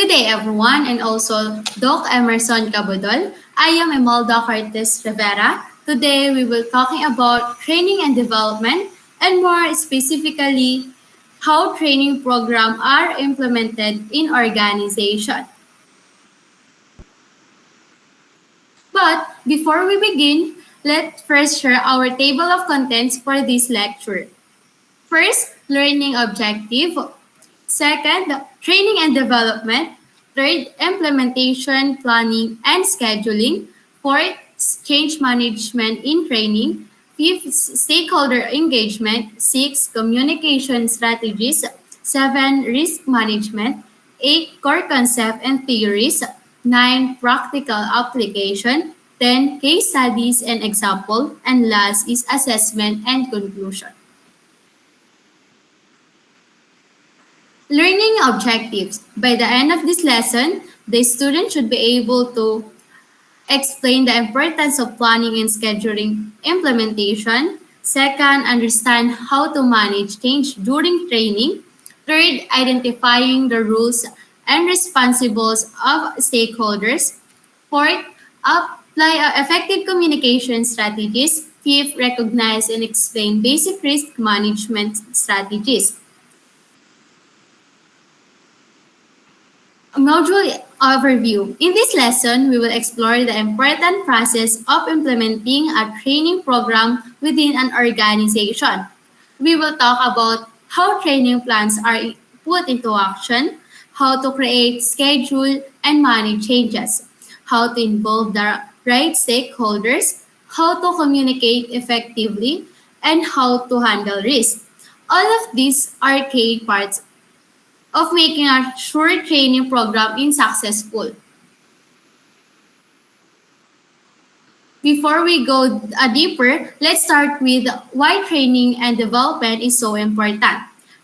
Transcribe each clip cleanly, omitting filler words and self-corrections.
Good day, everyone, and also Doc Emerson Cabudol. I am Imelda Cortes Rivera. Today, we will talking about training and development, and more specifically, how training programs are implemented in organization. But before we begin, let's first share our table of contents for this lecture. First, learning objective. Second, training and development. Third, implementation, planning, and scheduling. Fourth, change management in training. Fifth, stakeholder engagement. Six, communication strategies. Seven, risk management. Eight, core concept and theories. Nine, practical application. 10, case studies and example. And last is assessment and conclusion. Learning objectives. By the end of this lesson, the student should be able to explain the importance of planning and scheduling implementation. Second, understand how to manage change during training. Third, identifying the rules and responsibilities of stakeholders. Fourth, apply effective communication strategies. Fifth, recognize and explain basic risk management strategies. Module overview. In this lesson, we will explore the important process of implementing a training program within an organization. We will talk about how training plans are put into action, how to create, schedule, and manage changes, how to involve the right stakeholders, how to communicate effectively, and how to handle risk. All of these are key parts of making a short training program successful. Before we go deeper, let's start with why training and development is so important.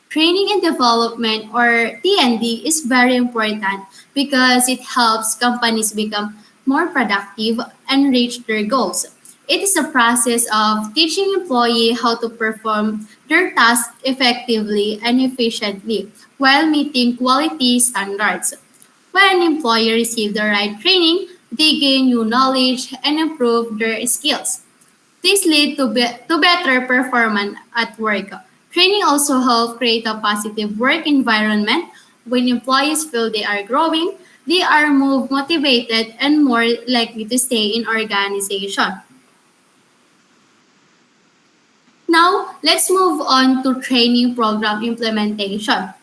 Training and development, or T&D, is very important because it helps companies become more productive and reach their goals. It is a process of teaching employees how to perform their tasks effectively and efficiently while meeting quality standards. When employees receive the right training, they gain new knowledge and improve their skills. This leads to better performance at work. Training also helps create a positive work environment. When employees feel they are growing, they are more motivated and more likely to stay in organization. Now, let's move on to training program implementation.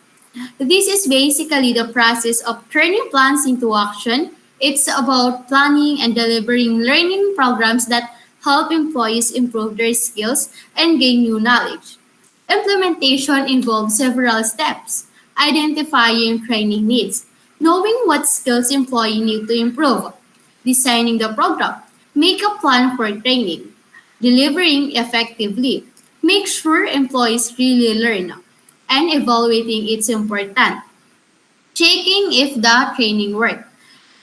This is basically the process of turning plans into action. It's about planning and delivering learning programs that help employees improve their skills and gain new knowledge. Implementation involves several steps: identifying training needs, knowing what skills employees need to improve, designing the program, make a plan for training, delivering effectively, make sure employees really learn, and evaluating its important. Checking if the training worked.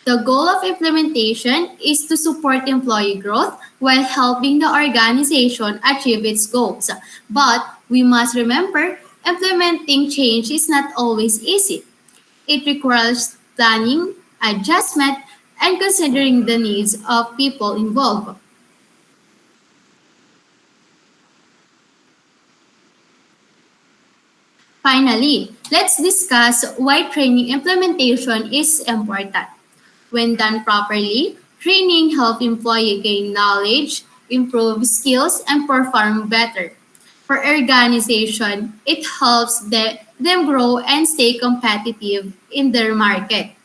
The goal of implementation is to support employee growth while helping the organization achieve its goals. But we must remember, implementing change is not always easy. It requires planning, adjustment, and considering the needs of people involved. Finally, let's discuss why training implementation is important. When done properly, training helps employees gain knowledge, improve skills, and perform better. For organization, it helps them grow and stay competitive in their market.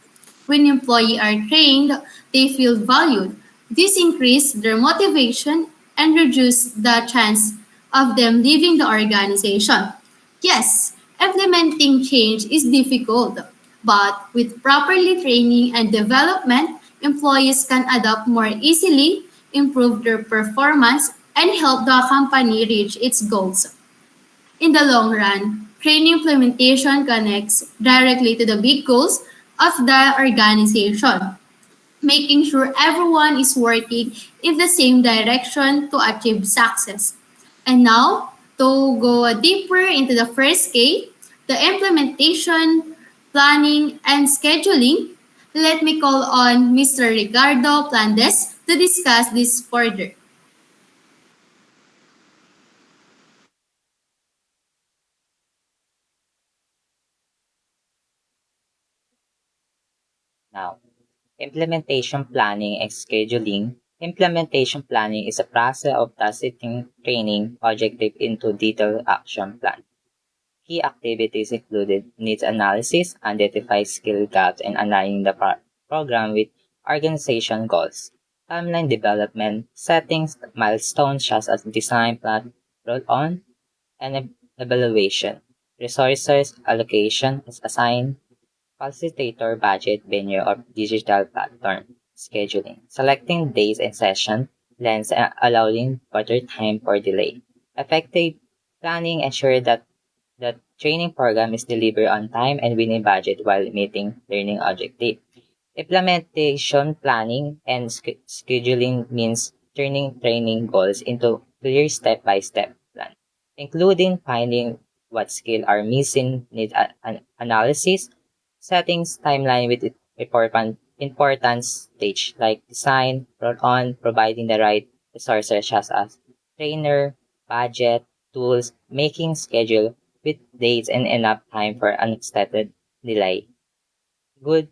When employees are trained, they feel valued. This increases their motivation and reduces the chance of them leaving the organization. Yes, implementing change is difficult, but with properly training and development, employees can adapt more easily, improve their performance, and help the company reach its goals. In the long run, training implementation connects directly to the big goals of the organization, making sure everyone is working in the same direction to achieve success. And now, to go deeper into the first K, the implementation planning, and scheduling, let me call on Mr. Ricardo Plandes to discuss this further. Now, implementation planning and scheduling. Implementation planning is a process of translating training objective into detailed action plan. Key activities included needs analysis, identify skill gaps, and aligning the program with organization goals. Timeline development, settings, milestones such as design plan, roll on, and evaluation. Resources allocation is assigned facilitator budget, venue, or digital platform. Scheduling. Selecting days and session lengths and allowing better time for delay. Effective planning ensure that the training program is delivered on time and within budget while meeting learning objectives. Implementation planning and scheduling means turning training goals into clear step-by-step plan, including finding what skills are missing, need an analysis, settings, timeline with important stage like design, roll on, providing the right resources such as trainer, budget, tools, making schedule with dates and enough time for unexpected delay. Good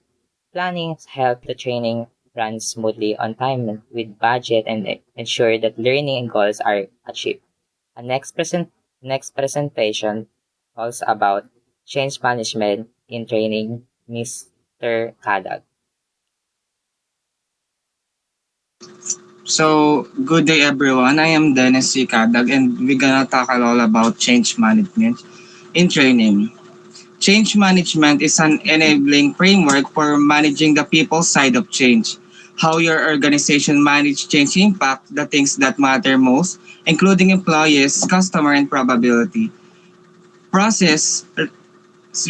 planning help the training run smoothly on time with budget and ensure that learning goals are achieved. Our next presentation was about change management in training, Mr. Kadag. So, good day everyone. I am Dennis C. Kadag and we're gonna tackle all about change management in training. Change management is an enabling framework for managing the people side of change. How your organization manage change impact the things that matter most, including employees, customer, and probability. Process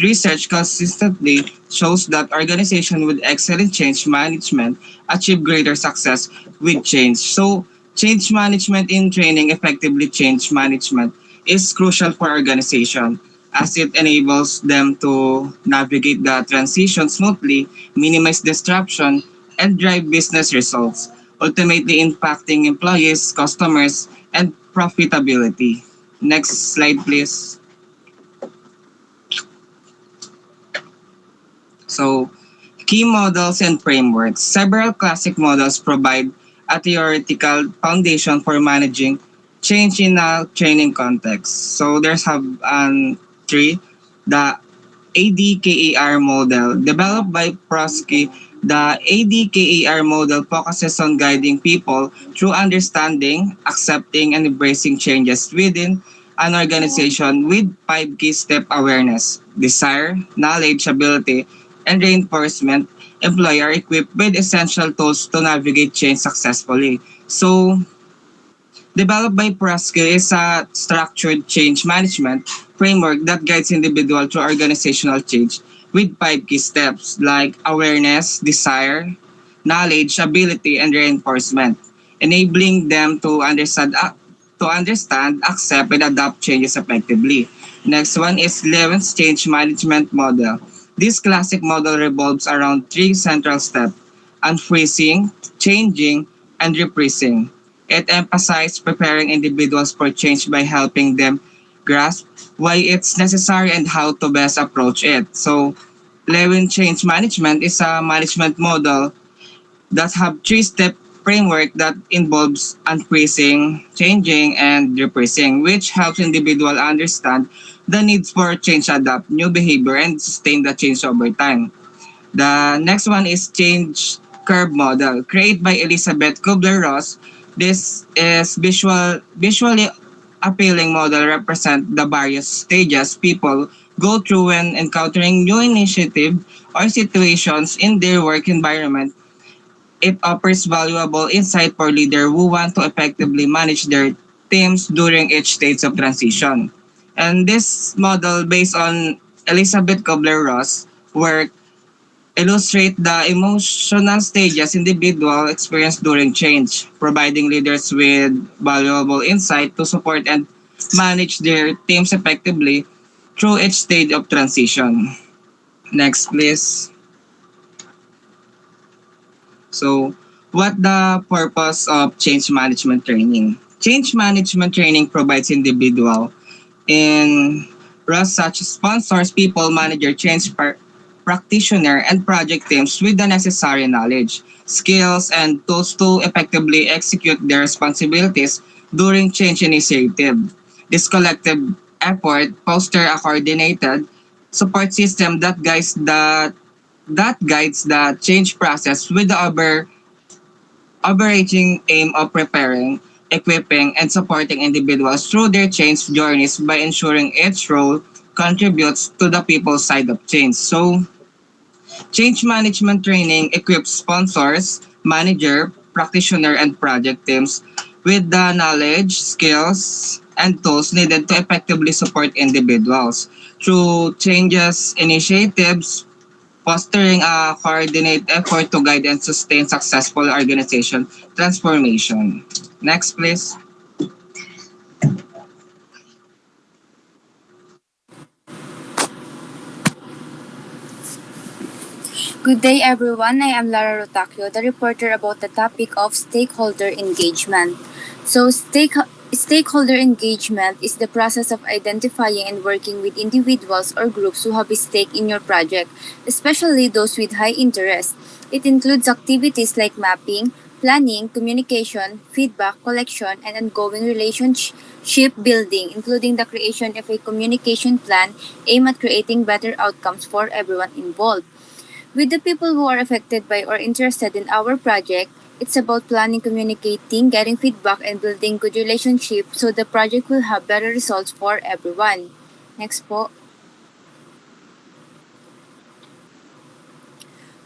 research consistently shows that organizations with excellent change management achieve greater success with change. So, change management in training, effectively change management, is crucial for organization as it enables them to navigate the transition smoothly, minimize disruption, and drive business results, ultimately impacting employees, customers, and profitability. Next slide, please. So, key models and frameworks. Several classic models provide a theoretical foundation for managing change in a training context. So, there's have three. The ADKAR model, developed by Prosky. The ADKAR model focuses on guiding people through understanding, accepting, and embracing changes within an organization with five key step awareness, desire, knowledge, ability, and reinforcement. Employee are equipped with essential tools to navigate change successfully. So, developed by Prasker is a structured change management framework that guides individual through organizational change with five key steps like awareness, desire, knowledge, ability, and reinforcement, enabling them to understand, accept, and adapt changes effectively. Next one is Levin's change management model. This classic model revolves around three central steps: unfreezing, changing, and reprising. It emphasized preparing individuals for change by helping them grasp why it's necessary and how to best approach it. So, Lewin Change Management is a management model that have three-step framework that involves unfreezing, changing, and repressing, which helps individual understand the needs for change, adapt new behavior, and sustain the change over time. The next one is change curve model, created by Elizabeth Kubler-Ross. This is visually appealing model represent the various stages people go through when encountering new initiative or situations in their work environment. It offers valuable insight for leaders who want to effectively manage their teams during each stage of transition. And this model, based on Elizabeth Kubler-Ross work, illustrate the emotional stages individual experience during change, providing leaders with valuable insight to support and manage their teams effectively through each stage of transition. Next, please. So, what the purpose of change management training? Change management training provides individual in roles such as sponsors, people, manager, practitioner, and project teams with the necessary knowledge, skills, and tools to effectively execute their responsibilities during change initiative. This collective effort foster a coordinated support system that guides the change process with the overarching aim of preparing, equipping, and supporting individuals through their change journeys by ensuring each role contributes to the people side of change. So, change management training equips sponsors, manager, practitioner, and project teams with the knowledge, skills, and tools needed to effectively support individuals through changes initiatives, fostering a coordinated effort to guide and sustain successful organization transformation. Next, please. Good day everyone, I am 𝙭𝚂𝚗𝚗𝚁𝚖𝚗, the reporter about the topic of stakeholder engagement. So stakeholder engagement is the process of identifying and working with individuals or groups who have a stake in your project, especially those with high interest. It includes activities like mapping, planning, communication, feedback, collection, and ongoing relationship building, including the creation of a communication plan aimed at creating better outcomes for everyone involved. With the people who are affected by or interested in our project, it's about planning, communicating, getting feedback, and building good relationships so the project will have better results for everyone. Next po.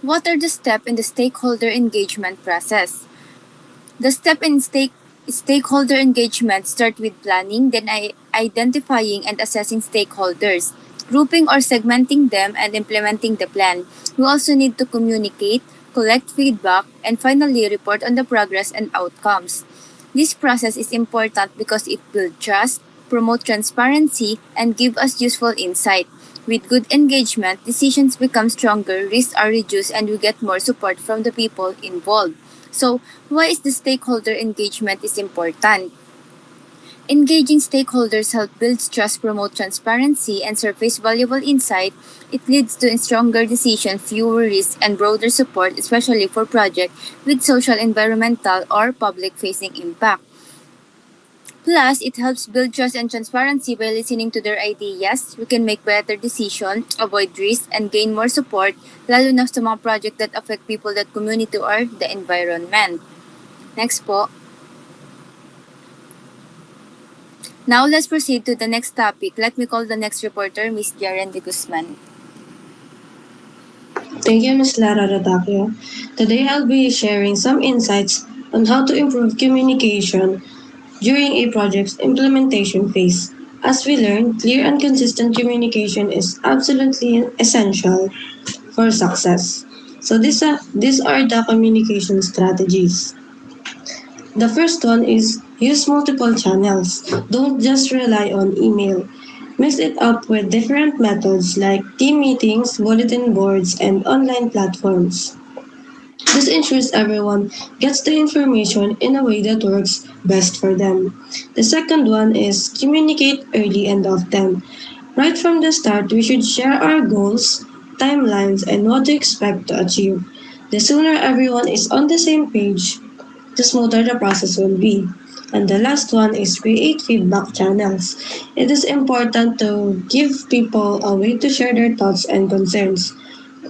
What are the steps in the stakeholder engagement process? The step in stakeholder engagement start with planning, then identifying and assessing stakeholders, grouping or segmenting them, and implementing the plan. We also need to communicate, collect feedback, and finally report on the progress and outcomes. This process is important because it builds trust, promote transparency, and give us useful insight. With good engagement, decisions become stronger, risks are reduced, and we get more support from the people involved. So, why is the stakeholder engagement is important? Engaging stakeholders help build trust, promote transparency, and surface valuable insight. It leads to stronger decisions, fewer risks, and broader support, especially for projects with social, environmental, or public-facing impact. Plus, it helps build trust and transparency by listening to their ideas. We can make better decisions, avoid risks, and gain more support, lalo na sa mga project that affect people, that community, or the environment. Next po. Now, let's proceed to the next topic. Let me call the next reporter, Miss Jaren de Guzman. Thank you, Ms. Lara Radakio. Today I'll be sharing some insights on how to improve communication during a project's implementation phase. As we learned, clear and consistent communication is absolutely essential for success. So these are the communication strategies. The first one is use multiple channels. Don't just rely on email. Mix it up with different methods like team meetings, bulletin boards, and online platforms. This ensures everyone gets the information in a way that works best for them. The second one is communicate early and often. Right from the start, we should share our goals, timelines, and what to expect to achieve. The sooner everyone is on the same page, the smoother the process will be. And the last one is create feedback channels. It is important to give people a way to share their thoughts and concerns.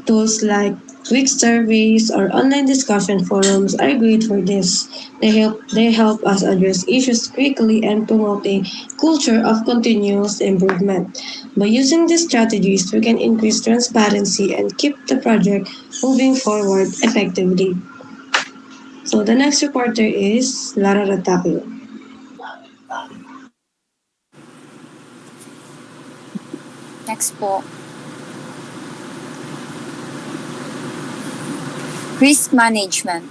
Tools like quick surveys or online discussion forums are great for this. They help us address issues quickly and promote a culture of continuous improvement. By using these strategies, we can increase transparency and keep the project moving forward effectively. So the next reporter is Lara Ratapio. Next po. Risk management.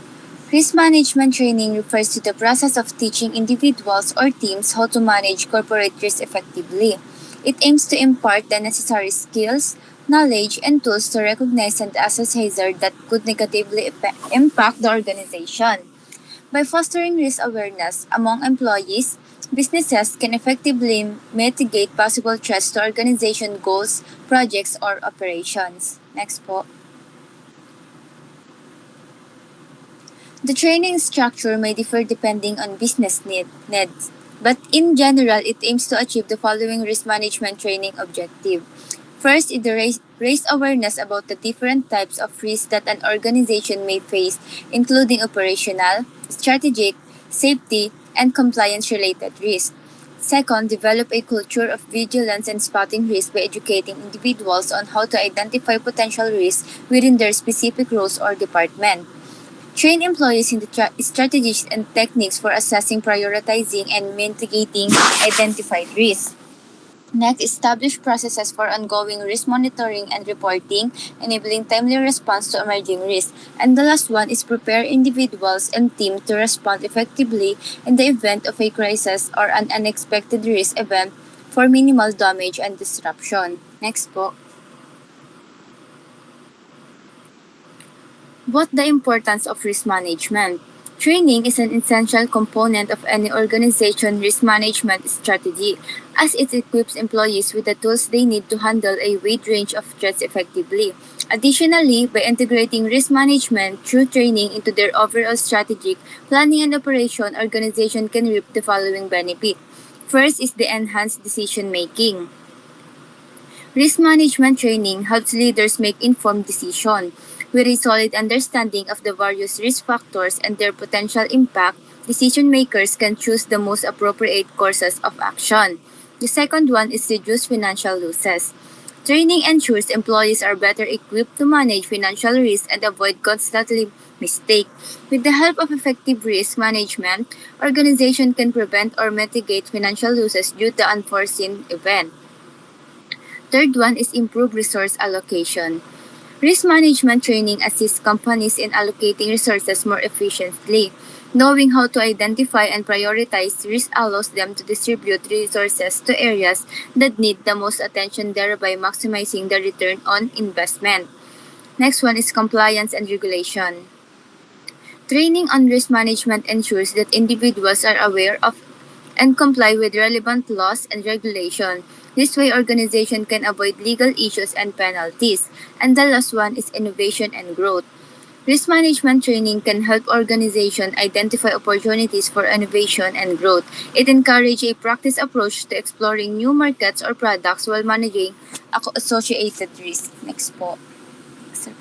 Risk management training refers to the process of teaching individuals or teams how to manage corporate risk effectively. It aims to impart the necessary skills, knowledge, and tools to recognize and assess hazard that could negatively impact the organization. By fostering risk awareness among employees, businesses can effectively mitigate possible threats to organization goals, projects, or operations. Next po. The training structure may differ depending on business needs, but in general, it aims to achieve the following risk management training objective. First is the raise awareness about the different types of risks that an organization may face, including operational, strategic, safety, and compliance-related risks. Second, develop a culture of vigilance and spotting risk by educating individuals on how to identify potential risks within their specific roles or department. Train employees in the strategies and techniques for assessing, prioritizing, and mitigating identified risks. Next, establish processes for ongoing risk monitoring and reporting, enabling timely response to emerging risks. And the last one is prepare individuals and teams to respond effectively in the event of a crisis or an unexpected risk event for minimal damage and disruption. Next po. What the importance of risk management? Training is an essential component of any organization risk management strategy, as it equips employees with the tools they need to handle a wide range of threats effectively. Additionally, by integrating risk management through training into their overall strategic planning and operation, organization can reap the following benefit. First is the enhanced decision making. Risk management training helps leaders make informed decisions. With a solid understanding of the various risk factors and their potential impact, decision makers can choose the most appropriate courses of action. The second one is reduce financial losses. Training ensures employees are better equipped to manage financial risk and avoid constantly mistake. With the help of effective risk management, organization can prevent or mitigate financial losses due to unforeseen events. Third one is improve resource allocation. Risk management training assists companies in allocating resources more efficiently. Knowing how to identify and prioritize risk allows them to distribute resources to areas that need the most attention, thereby maximizing the return on investment. Next one is compliance and regulation. Training on risk management ensures that individuals are aware of and comply with relevant laws and regulations. This way, organization can avoid legal issues and penalties. And the last one is innovation and growth. Risk management training can help organizations identify opportunities for innovation and growth. It encourages a practice approach to exploring new markets or products while managing associated risks. Next po. Sir.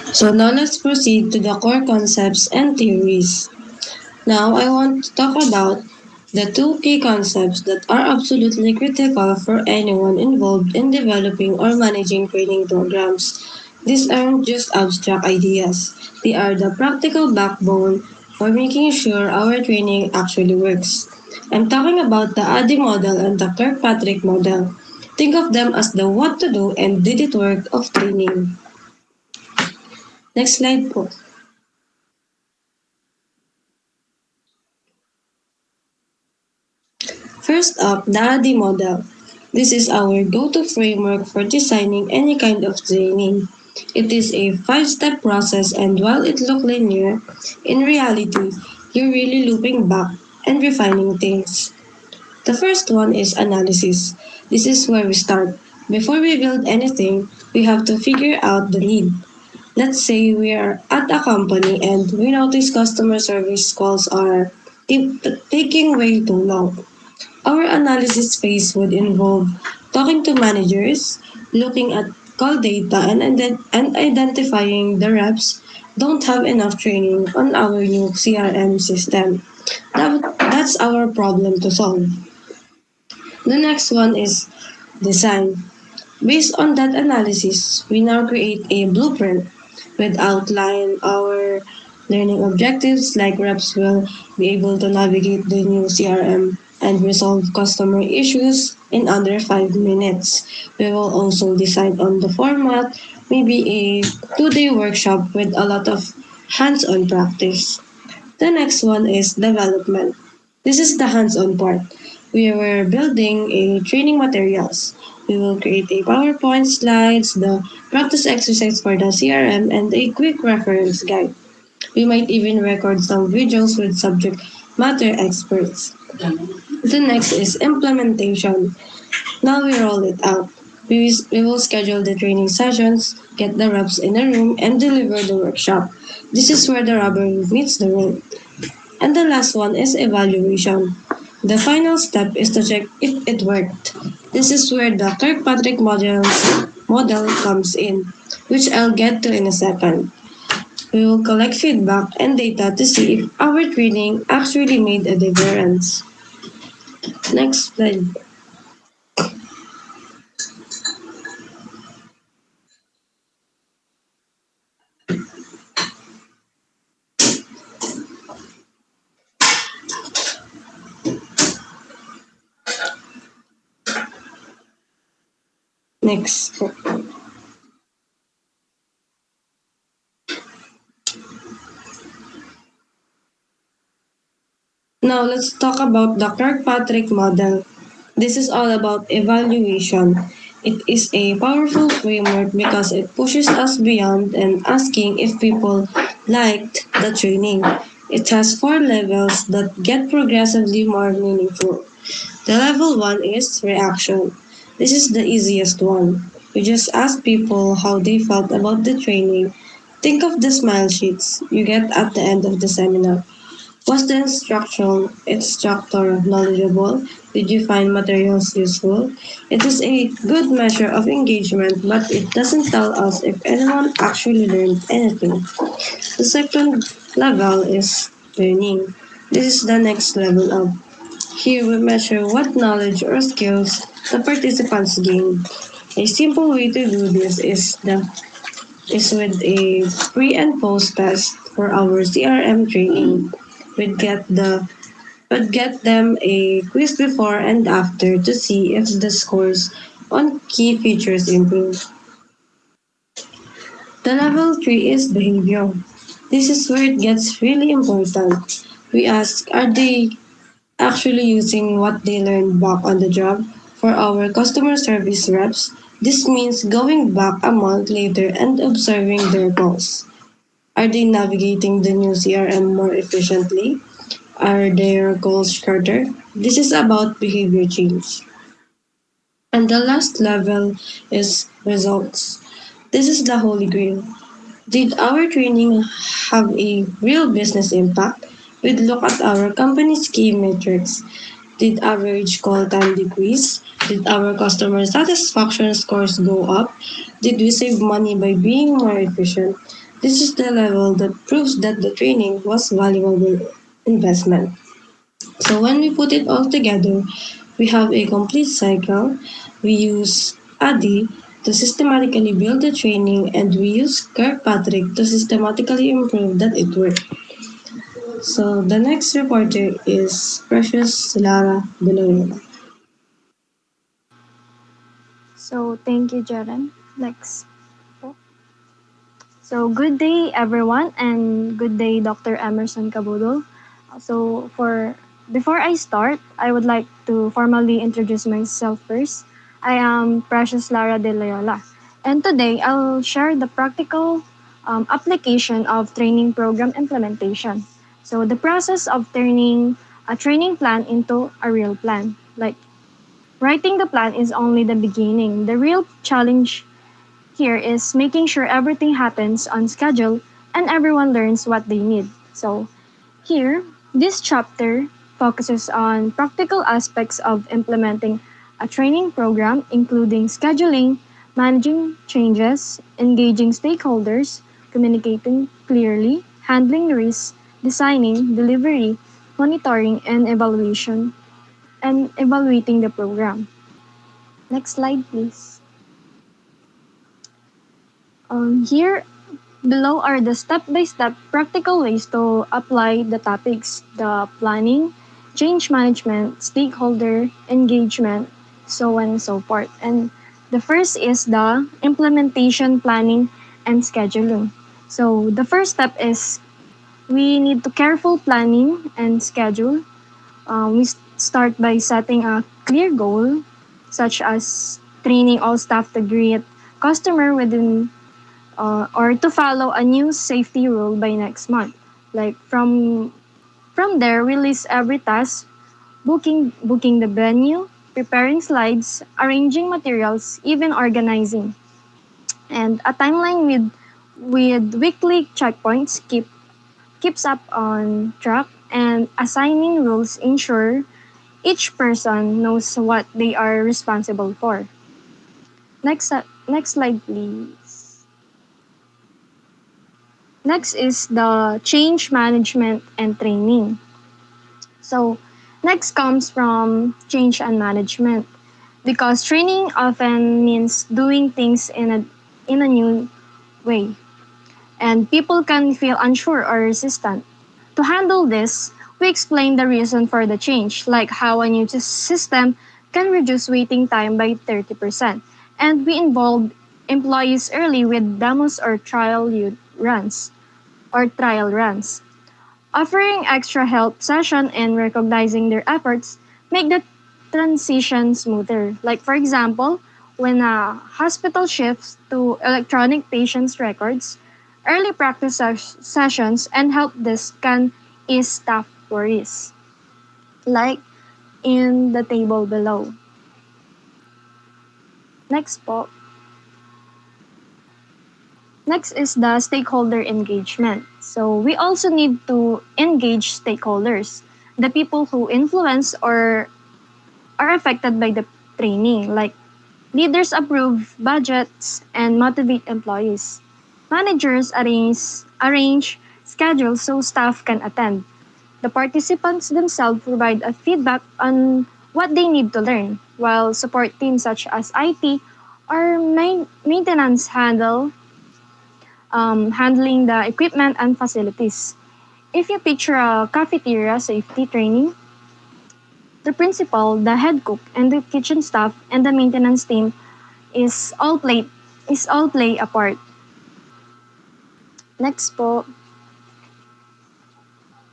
So now let's proceed to the core concepts and theories. Now I want to talk about the two key concepts that are absolutely critical for anyone involved in developing or managing training programs. These aren't just abstract ideas, they are the practical backbone for making sure our training actually works. I'm talking about the ADDIE model and the Kirkpatrick model. Think of them as the what to do and did it work of training. Next slide po. First up, the ADDIE model. This is our go-to framework for designing any kind of training. It is a five-step process, and while it looks linear, in reality, you're really looping back and refining things. The first one is analysis. This is where we start. Before we build anything, we have to figure out the need. Let's say we are at a company and we notice customer service calls are taking way too long. Our analysis phase would involve talking to managers, looking at call data, and identifying the reps don't have enough training on our new CRM system. That's our problem to solve. The next one is design. Based on that analysis, we now create a blueprint with outline our learning objectives like reps will be able to navigate the new CRM. and resolve customer issues in under 5 minutes. We will also decide on the format, maybe a 2-day workshop with a lot of hands-on practice. The next one is development. This is the hands-on part. We were building a training materials. We will create a PowerPoint slides, the practice exercise for the CRM, and a quick reference guide. We might even record some videos with subject matter experts. The next is implementation. Now we roll it out. We will schedule the training sessions, get the reps in a room, and deliver the workshop. This is where the rubber meets the road. And the last one is evaluation. The final step is to check if it worked. This is where the Kirkpatrick model comes in, which I'll get to in a second. We will collect feedback and data to see if our training actually made a difference. Next slide. Next. Now let's talk about the Kirkpatrick model. This is all about evaluation. It is a powerful framework because it pushes us beyond and asking if people liked the training. It has 4 levels that get progressively more meaningful. The level 1 is reaction. This is the easiest one. You just ask people how they felt about the training. Think of the smile sheets you get at the end of the seminar. Was the instructor knowledgeable? Did you find materials useful? It is a good measure of engagement, but it doesn't tell us if anyone actually learned anything. The second level is learning. This is the next level up. Here we measure what knowledge or skills the participants gain. A simple way to do this is with a pre and post test for our CRM training. We'd get the would get them a quiz before and after to see if the scores on key features improve. The level 3 is behavior. This is where it gets really important. We ask, are they actually using what they learned back on the job? For our customer service reps, this means going back a month later and observing their calls. Are they navigating the new CRM more efficiently? Are their goals shorter? This is about behavior change. And the last level is results. This is the holy grail. Did our training have a real business impact? We'd look at our company's key metrics. Did average call time decrease? Did our customer satisfaction scores go up? Did we save money by being more efficient? This is the level that proves that the training was valuable investment. So when we put it all together, we have a complete cycle. We use ADDIE to systematically build the training, and we use Kirkpatrick to systematically improve that it worked. So the next reporter is Precious Lara De Loyola. So thank you, Jaren. Next. So good day, everyone, and good day, Dr. Emerson Cabudol. So for before I start, I would like to formally introduce myself first. I am Precious Lara De Loyola, and today I'll share the practical application of training program implementation. So the process of turning a training plan into a real plan. Like writing the plan is only the beginning. The real challenge here is making sure everything happens on schedule and everyone learns what they need. So, here, this chapter focuses on practical aspects of implementing a training program, including scheduling, managing changes, engaging stakeholders, communicating clearly, handling risks, designing, delivery, monitoring, and evaluating the program. Next slide, please. Here below are the step-by-step practical ways to apply the topics: the planning, change management, stakeholder engagement, so on and so forth. And the first is the implementation planning and scheduling. So the first step is we need to careful planning and schedule. Start by setting a clear goal, such as training all staff to greet customer within or to follow a new safety rule by next month. Like from there, we list every task, booking the venue, preparing slides, arranging materials, even organizing, and a timeline with weekly checkpoints keeps up on track, and assigning roles ensure each person knows what they are responsible for. Next slide, please. Next is the change management and training. So, next comes from change and management because training often means doing things in a new way, and people can feel unsure or resistant. To handle this, we explain the reason for the change, like how a new system can reduce waiting time by 30%. And we involve employees early with demos or runs trial runs. Offering extra help session and recognizing their efforts make the transition smoother. Like for example, when a hospital shifts to electronic patients' records, early practice sessions and help desk can ease staff worries. Like in the table below. Next po. Next is the stakeholder engagement. So we also need to engage stakeholders, the people who influence or are affected by the training, like leaders approve budgets and motivate employees. Managers arrange schedules so staff can attend. The participants themselves provide a feedback on what they need to learn, while support teams such as IT or maintenance handling the equipment and facilities. If you picture a cafeteria safety training, the principal, the head cook, and the kitchen staff and the maintenance team is all play a part. Next po.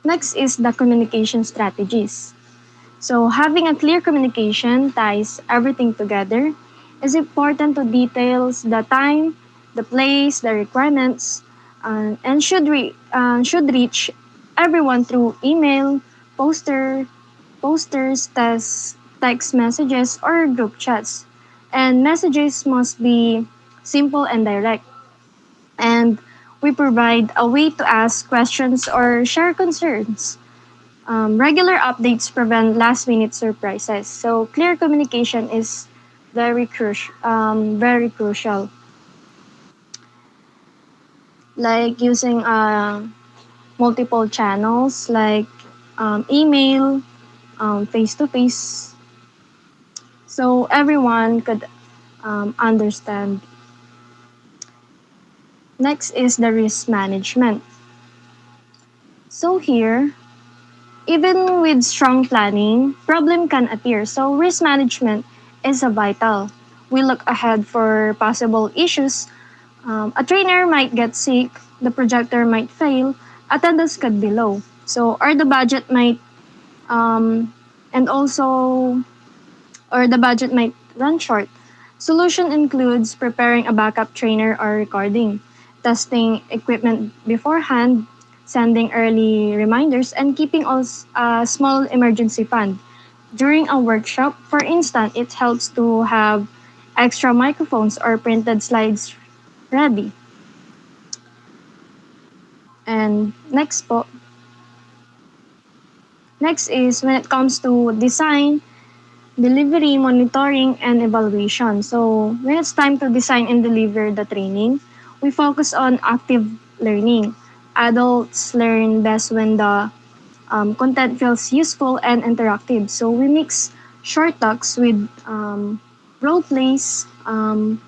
Next is the communication strategies. So having a clear communication ties everything together is important to details the time, the place, the requirements, and should reach everyone through email, posters, text messages, or group chats. And messages must be simple and direct. And we provide a way to ask questions or share concerns. Regular updates prevent last minute surprises. So clear communication is very crucial. Like using multiple channels like email, face to face, so everyone could understand. Next is the risk management. So here, even with strong planning, problem can appear. So risk management is a vital. We look ahead for possible issues. A trainer might get sick, the projector might fail, attendance could be low. So or the budget might and also or the budget might run short. Solution includes preparing a backup trainer or recording, testing equipment beforehand, sending early reminders, and keeping a small emergency fund. During a workshop, for instance, it helps to have extra microphones or printed slides ready. And next po. Next is when it comes to design, delivery, monitoring, and evaluation. So when it's time to design and deliver the training, we focus on active learning. Adults learn best when the content feels useful and interactive. So we mix short talks with role plays,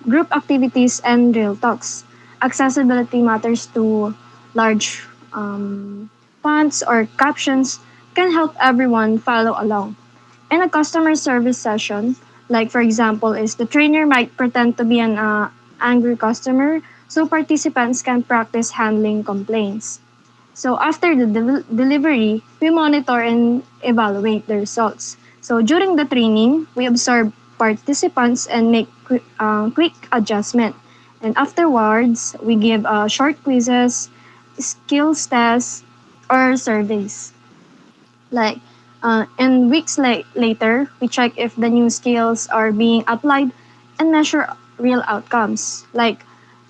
group activities, and real talks. Accessibility matters to large fonts or captions can help everyone follow along. In a customer service session, like for example, is the trainer might pretend to be an angry customer so participants can practice handling complaints. So after the delivery, we monitor and evaluate the results. So during the training, we observe participants and make quick adjustment. And afterwards, we give short quizzes, skills tests, or surveys. Like, and weeks later, we check if the new skills are being applied and measure real outcomes, like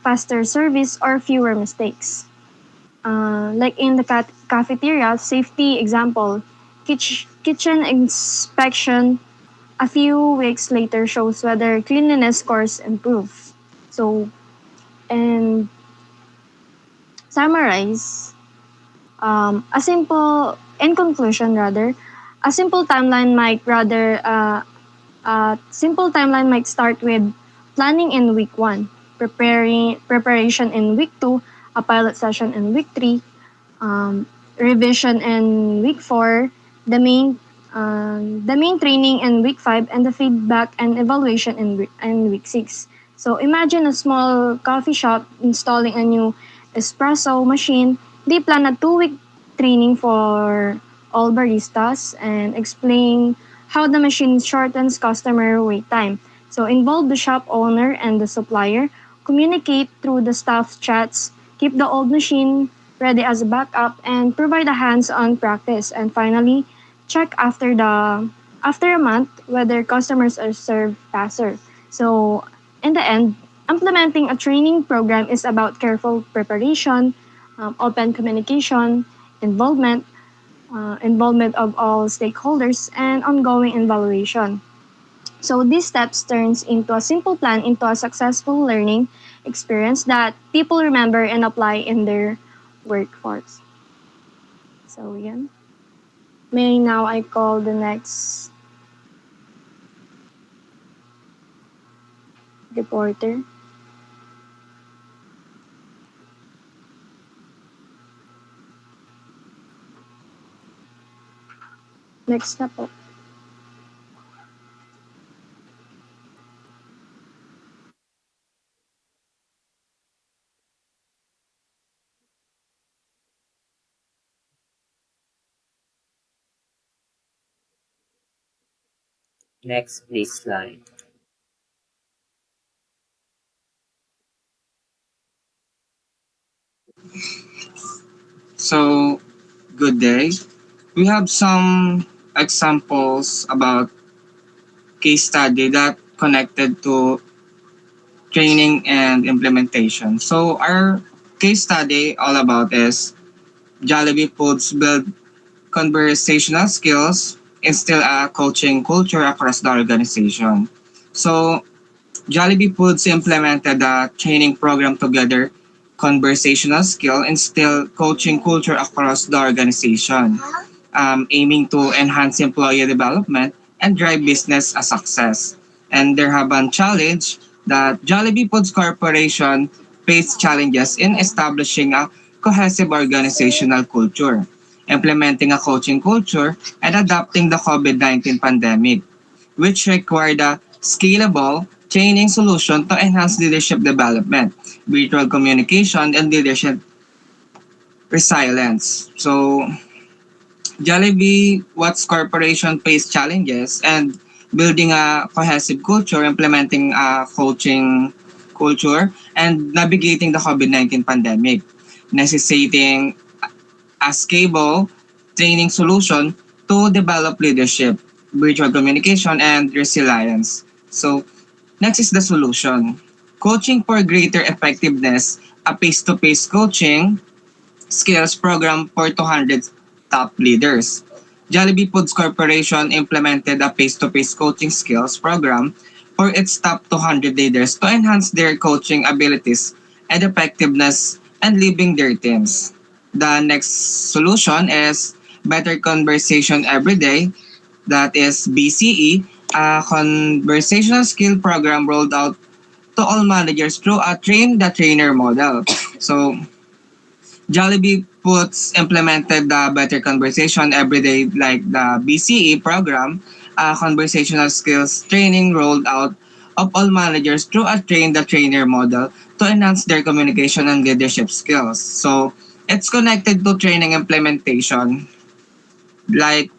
faster service or fewer mistakes. Like in the cafeteria, safety example, kitchen inspection a few weeks later shows whether cleanliness scores improve. So, and summarize, in conclusion rather, a simple timeline might start with planning in week 1, preparation in week 2, a pilot session in week 3, revision in week 4, the main training in week 5, and the feedback and evaluation in week 6. So imagine a small coffee shop installing a new espresso machine. They plan a 2-week training for all baristas and explain how the machine shortens customer wait time. So involve the shop owner and the supplier, communicate through the staff chats, keep the old machine ready as a backup, and provide a hands-on practice. And finally, check after a month whether customers are served faster. So in the end, implementing a training program is about careful preparation, open communication, involvement, involvement of all stakeholders, and ongoing evaluation. So these steps turns into a simple plan into a successful learning experience that people remember and apply in their workforce. So yeah. May now I call the next reporter. Next na po. Next, please slide. So, good day. We have some examples about case study that connected to training and implementation. So, our case study all about is Jollibee Foods build conversational skills, instill a coaching culture across the organization. So, Jollibee Foods implemented a training program together, conversational skill, instill coaching culture across the organization, aiming to enhance employee development and drive business a success. And there have been challenge that Jollibee Foods Corporation faced challenges in establishing a cohesive organizational culture, implementing a coaching culture, and adapting the COVID-19 pandemic, which required a scalable training solution to enhance leadership development, virtual communication, and leadership resilience. So, Jollibee Watts Corporation faced challenges and building a cohesive culture, implementing a coaching culture, and navigating the COVID-19 pandemic, necessitating a scalable training solution to develop leadership, virtual communication, and resilience. So, next is the solution. Coaching for greater effectiveness, a face-to-face coaching skills program for 200 top leaders. Jollibee Foods Corporation implemented a face-to-face coaching skills program for its top 200 leaders to enhance their coaching abilities and effectiveness and leading their teams. The next solution is Better Conversation Every Day, that is BCE, a conversational skill program rolled out to all managers through a train the trainer model. So Jollibee puts implemented the Better Conversation Everyday like the BCE program, a conversational skills training rolled out of all managers through a train the trainer model to enhance their communication and leadership skills. So it's connected to training implementation like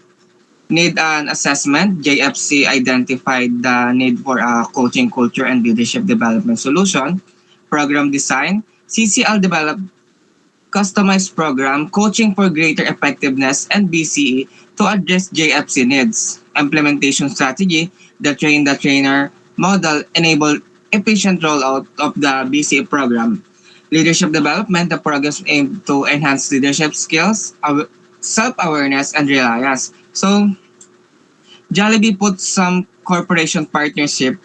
need an assessment. JFC identified the need for a coaching culture and leadership development solution. Program design. CCL developed customized program, coaching for greater effectiveness, and BCE to address JFC needs. Implementation strategy, the train the trainer model enabled efficient rollout of the BCE program. Leadership development, the programs aim to enhance leadership skills, self-awareness, and reliance. So, Jollibee put some corporation partnership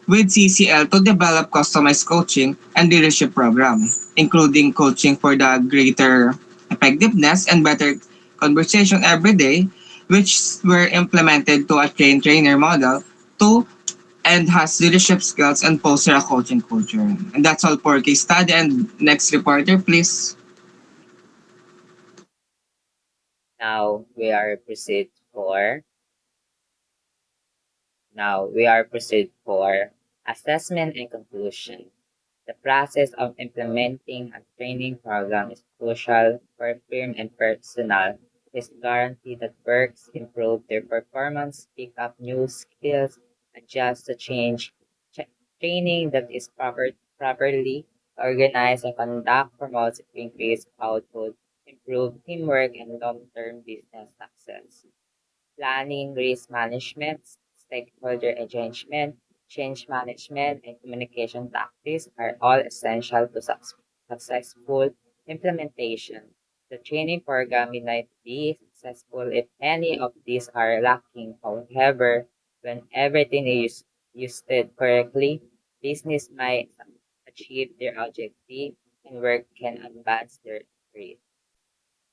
with CCL to develop customized coaching and leadership program, including coaching for the greater effectiveness and better conversation every day, which were implemented to a trainer model to enhance leadership skills and foster a coaching culture. And that's all for case study. And next reporter, please. Now we are proceed for Now we are proceed for assessment and conclusion. The process of implementing a training program is crucial for firm and personnel. It is guarantee that works improve their performance, pick up new skills, adjust to change. Training that is properly organized and conduct promotes increased output, improve teamwork, and long-term business success. Planning, risk management, stakeholder engagement, change management, and communication tactics are all essential to successful implementation. The training program may not be successful if any of these are lacking. However, when everything is used correctly, business might achieve their objective and work can advance their career.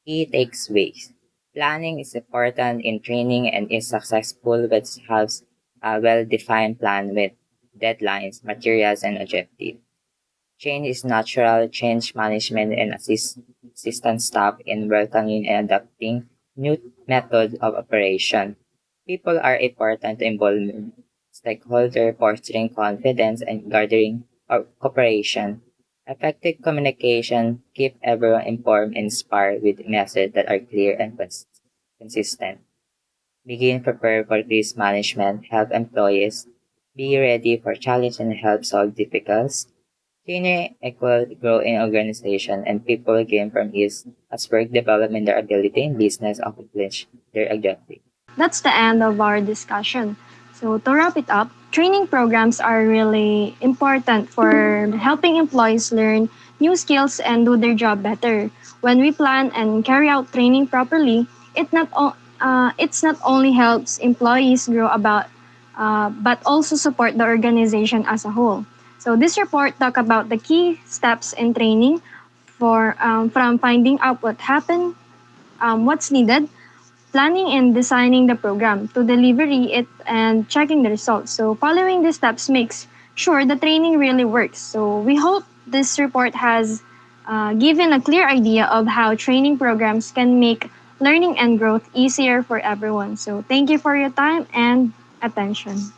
Key takeaways. Planning is important in training and is successful when it has a well-defined plan with deadlines, materials, and objectives. Change is natural. Change management and assistant staff in welcoming and adapting new methods of operation. People are important to involvement. Stakeholder fostering confidence and gathering of cooperation. Effective communication keep everyone informed and inspired with messages that are clear and consistent. Begin prepare for risk management. Help employees be ready for challenge and help solve difficulties. Senior equal grow in organization and people gain from is as work development their ability in business accomplish their objective. That's the end of our discussion. So, to wrap it up, training programs are really important for helping employees learn new skills and do their job better. When we plan and carry out training properly, it's not only helps employees grow but also support the organization as a whole. So, this report talk about the key steps in training from finding out what happened, what's needed, planning and designing the program to delivery it and checking the results. So following these steps makes sure the training really works. So we hope this report has given a clear idea of how training programs can make learning and growth easier for everyone. So thank you for your time and attention.